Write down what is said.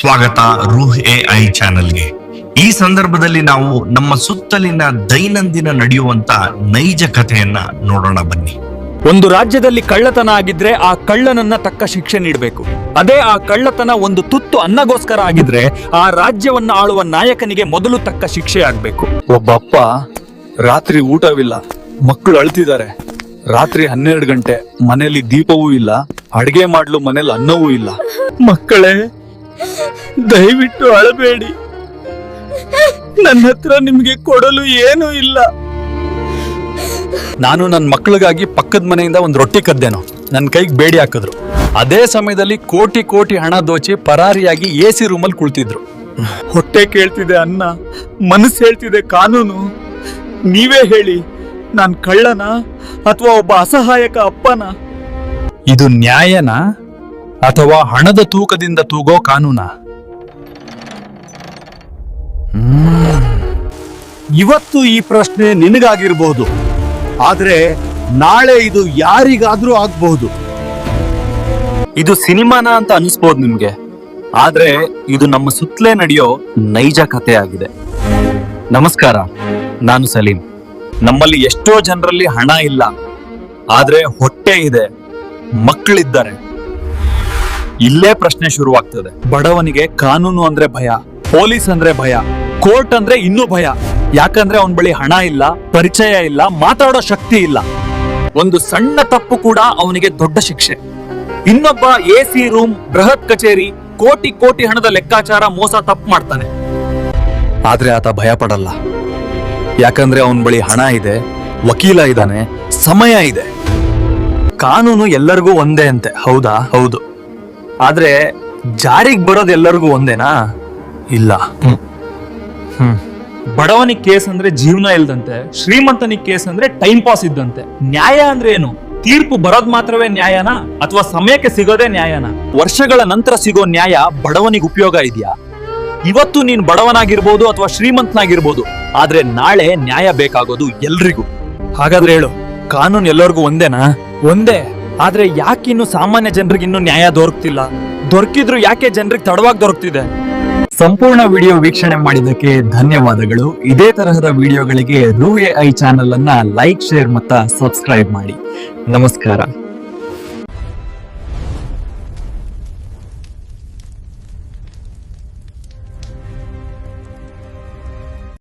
ಸ್ವಾಗತ ರೂಹ್ ಎಐ ಚಾನೆಲ್ಗೆ. ಈ ಸಂದರ್ಭದಲ್ಲಿ ನಾವು ನಮ್ಮ ಸುತ್ತಲಿನ ದೈನಂದಿನ ನಡೆಯುವಂತ ನೈಜ ಕಥೆಯನ್ನ ನೋಡೋಣ ಬನ್ನಿ. ಒಂದು ರಾಜ್ಯದಲ್ಲಿ ಕಳ್ಳತನ ಆಗಿದ್ರೆ ಆ ಕಳ್ಳನನ್ನ ತಕ್ಕ ಶಿಕ್ಷೆ ನೀಡಬೇಕು. ಅದೇ ಆ ಕಳ್ಳತನ ಒಂದು ತುತ್ತು ಅನ್ನಗೋಸ್ಕರ ಆಗಿದ್ರೆ ಆ ರಾಜ್ಯವನ್ನ ಆಳುವ ನಾಯಕನಿಗೆ ಮೊದಲು ತಕ್ಕ ಶಿಕ್ಷೆ ಆಗ್ಬೇಕು. ಒಬ್ಬಪ್ಪ ರಾತ್ರಿ ಊಟವಿಲ್ಲ, ಮಕ್ಕಳು ಅಳ್ತಿದ್ದಾರೆ. ರಾತ್ರಿ 12 ಗಂಟೆ, ಮನೆಯಲ್ಲಿ ದೀಪವೂ ಇಲ್ಲ, ಅಡಿಗೆ ಮಾಡ್ಲು ಮನೇಲಿ ಅನ್ನವೂ ಇಲ್ಲ. ಮಕ್ಕಳೇ, ದಯವಿಟ್ಟು ಅಳಬೇಡಿ, ನನ್ನ ಹತ್ರ ನಿಮ್ಗೆ ಕೊಡಲು ಏನೂ ಇಲ್ಲ. ನಾನು ನನ್ನ ಮಕ್ಕಳಿಗಾಗಿ ಪಕ್ಕದ ಮನೆಯಿಂದ ಒಂದು ರೊಟ್ಟಿ ಕದ್ದೇನೋ, ನನ್ನ ಕೈಗೆ ಬೇಡಿ ಹಾಕಿದ್ರು. ಅದೇ ಸಮಯದಲ್ಲಿ ಕೋಟಿ ಕೋಟಿ ಹಣ ದೋಚಿ ಪರಾರಿಯಾಗಿ AC ರೂಮಲ್ಲಿ ಕುಳಿತಿದ್ರು. ಹೊಟ್ಟೆ ಕೇಳ್ತಿದೆ ಅನ್ನ, ಮನಸ್ಸು ಹೇಳ್ತಿದೆ ಕಾನೂನು. ನೀವೇ ಹೇಳಿ, ನಾನ್ ಕಳ್ಳನ ಅಥವಾ ಒಬ್ಬ ಅಸಹಾಯಕ ಅಪ್ಪನ? ಇದು ನ್ಯಾಯನ ಅಥವಾ ಹಣದ ತೂಕದಿಂದ ತೂಗೋ ಕಾನೂನ? ಇವತ್ತು ಈ ಪ್ರಶ್ನೆ ನಿನಗಾಗಿರ್ಬಹುದು, ಆದ್ರೆ ನಾಳೆ ಇದು ಯಾರಿಗಾದ್ರೂ ಆಗ್ಬಹುದು. ಇದು ಸಿನಿಮಾನ ಅಂತ ಅನಿಸ್ಬೋದು ನಿಮ್ಗೆ, ಆದ್ರೆ ಇದು ನಮ್ಮ ಸುತ್ತಲೇ ನಡೆಯೋ ನೈಜ ಕಥೆ ಆಗಿದೆ. ನಮಸ್ಕಾರ, ನಾನು ಸಲೀಂ. ನಮ್ಮಲ್ಲಿ ಎಷ್ಟೋ ಜನರಲ್ಲಿ ಹಣ ಇಲ್ಲ, ಆದ್ರೆ ಹೊಟ್ಟೆ ಇದೆ, ಮಕ್ಕಳಿದ್ದಾರೆ. ಇಲ್ಲೇ ಪ್ರಶ್ನೆ ಶುರುವಾಗ್ತದೆ. ಬಡವನಿಗೆ ಕಾನೂನು ಅಂದ್ರೆ ಭಯ, ಪೊಲೀಸ್ ಅಂದ್ರೆ ಭಯ, ಕೋರ್ಟ್ ಅಂದ್ರೆ ಇನ್ನೂ ಭಯ. ಯಾಕಂದ್ರೆ ಅವನ ಬಳಿ ಹಣ ಇಲ್ಲ, ಪರಿಚಯ ಇಲ್ಲ, ಮಾತಾಡೋ ಶಕ್ತಿ ಇಲ್ಲ. ಒಂದು ಸಣ್ಣ ತಪ್ಪು ಕೂಡ ಅವನಿಗೆ ದೊಡ್ಡ ಶಿಕ್ಷೆ. ಇನ್ನೊಬ್ಬ AC ರೂಮ್, ಬೃಹತ್ ಕಚೇರಿ, ಕೋಟಿ ಕೋಟಿ ಹಣದ ಲೆಕ್ಕಾಚಾರ, ಮೋಸ ತಪ್ಪು ಮಾಡ್ತಾನೆ. ಆದ್ರೆ ಆತ ಭಯ ಪಡಲ್ಲ, ಯಾಕಂದ್ರೆ ಅವನ ಬಳಿ ಹಣ ಇದೆ, ವಕೀಲ ಇದ್ದಾನೆ, ಸಮಯ ಇದೆ. ಕಾನೂನು ಎಲ್ಲರಿಗೂ ಒಂದೇ ಅಂತೆ, ಹೌದಾ? ಹೌದು. ಆದ್ರೆ ಜಾರಿಗೆ ಬರೋದು ಎಲ್ಲರಿಗೂ ಒಂದೇನಾ? ಇಲ್ಲ. ಬಡವನಿಗೆ ಕೇಸ್ ಅಂದ್ರೆ ಜೀವನ ಇಲ್ದಂತೆ, ಶ್ರೀಮಂತನಿಗೆ ಕೇಸ್ ಅಂದ್ರೆ ಟೈಮ್ ಪಾಸ್ ಇದ್ದಂತೆ. ನ್ಯಾಯ ಅಂದ್ರೆ ಏನು? ತೀರ್ಪು ಬರೋದ್ ಮಾತ್ರವೇ ನ್ಯಾಯನಾ ಅಥವಾ ಸಮಯಕ್ಕೆ ಸಿಗೋದೇ ನ್ಯಾಯನಾ? ವರ್ಷಗಳ ನಂತರ ಸಿಗೋ ನ್ಯಾಯ ಬಡವನಿಗೆ ಉಪಯೋಗ ಇದೆಯಾ? ಇವತ್ತು ನೀನ್ ಬಡವನಾಗಿರ್ಬೋದು ಅಥವಾ ಶ್ರೀಮಂತನಾಗಿರ್ಬೋದು, ಆದ್ರೆ ನಾಳೆ ನ್ಯಾಯ ಬೇಕಾಗೋದು ಎಲ್ರಿಗೂ. ಹಾಗಾದ್ರೆ ಹೇಳು, ಕಾನೂನು ಎಲ್ಲರಿಗೂ ಒಂದೇನಾ? ಒಂದೇ. ಆದ್ರೆ ಯಾಕೆ ಇನ್ನು ಸಾಮಾನ್ಯ ಜನರಿಗೆ ಇನ್ನು ನ್ಯಾಯ ದೊರಕ್ತಿಲ್ಲ? ದೊರಕಿದ್ರು ಯಾಕೆ ಜನರಿಗೆ ತಡವಾಗಿ ದೊರಕ್ತಿದೆ? ಸಂಪೂರ್ಣ ವಿಡಿಯೋ ವೀಕ್ಷಣೆ ಮಾಡಿದ್ದಕ್ಕೆ ಧನ್ಯವಾದಗಳು. ಇದೇ ತರಹದ ವಿಡಿಯೋಗಳಿಗೆ ರೂಹ್ ಎಐ ಚಾನೆಲ್ ಅನ್ನ ಲೈಕ್, ಶೇರ್ ಮತ್ತು ಸಬ್ಸ್ಕ್ರೈಬ್ ಮಾಡಿ. ನಮಸ್ಕಾರ.